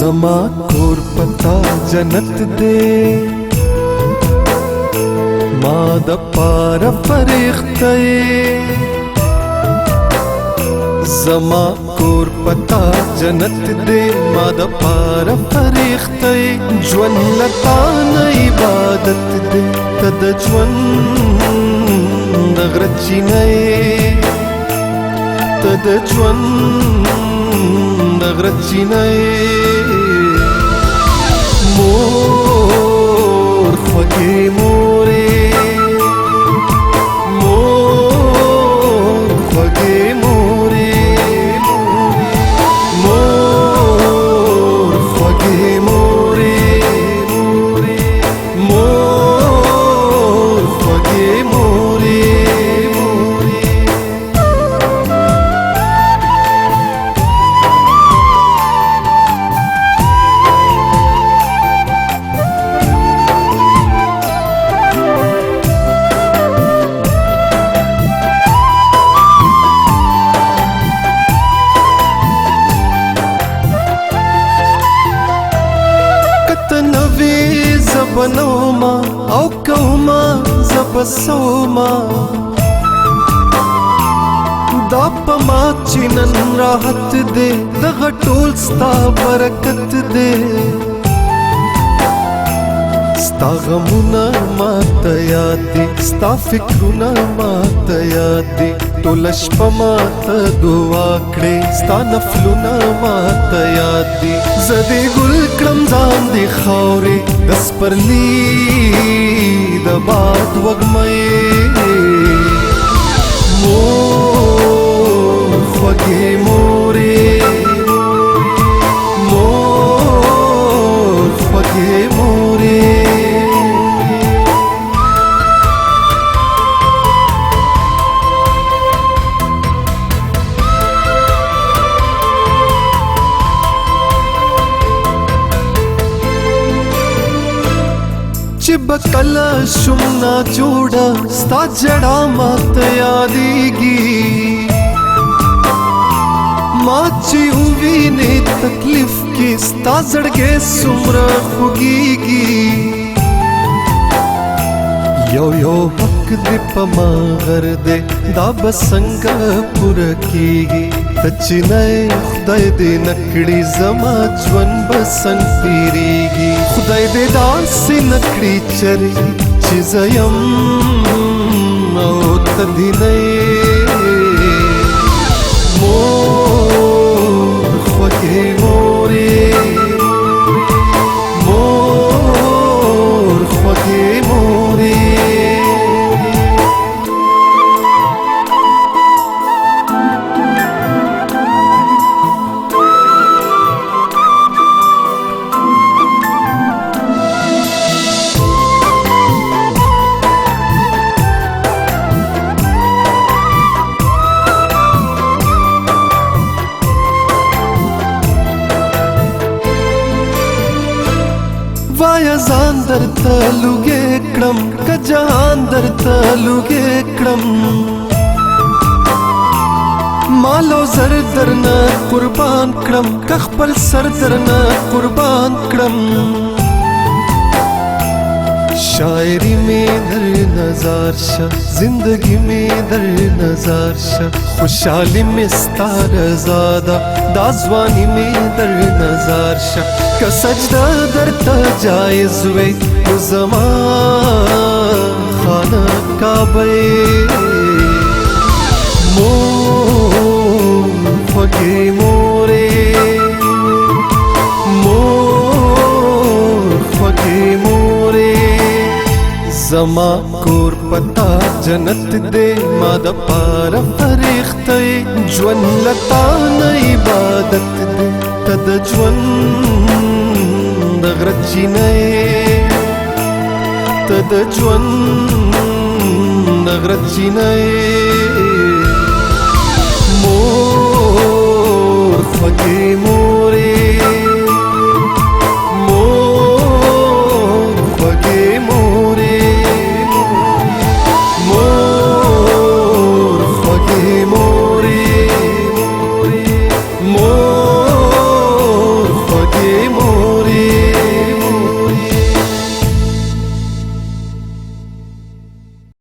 زما کور پتا جنت دے ما د پار فرښتې زما کور پتا جنت دے ما د پار فرښتې ژوند لتا نه عبادت دے تد ژوند د غرچینې تد ژوند د غرچینې مور خوږې مورې مور خوږې مورې مور خوږې مورې مور خوږې مورې زبنوما او کوما زبسوما دا پما چینن راحت دے دغه ټول ستا برکت دے ستا غمونه ماته یاد دي ستا فکرونه ماته یاد دي ټوله شپه ماته دعا کړې ستا نفلونه ماته یاد دي زه دې ګل کړم ځان دې خاورې د سپرلي د باد وږمې مور خوږې مورې مور خوږې مورې چې بکله شم نا جوړه ستا جړه ماته یادېږي ما چې ووینې تکلیف کې ستا زړګی څومره خوږېږي یو یو حق دې په ما غر دی دا به څنګه پوره کېږي ته چې نه خدای دې نه کړي زما ژوند به څنګه تېرېږي خدای دې داسې نه کړي چرې چې زه یم او ته دې نه مور خوږې مورې مور خوږې مورې وایا ځان درته لوګې کړم که جهان درته لوګې کړم مال او زر درنه قربان کړم که خپل سر درنه قربان کړم شاعری میں در نظر شه زندگی میں در نظر شه خوشحالی میں ستا رضا ده دا ځواني میں در نظر شه که سجده درته جایز وی نو زما خانه کعبه مور خوږې مورې مور خوږې مورې زما کور پتا جنت دے ما د پار فرښتې ژوند لتا نه عبادت دے تد ژوند د غرچینې تد ژوند د غرچینې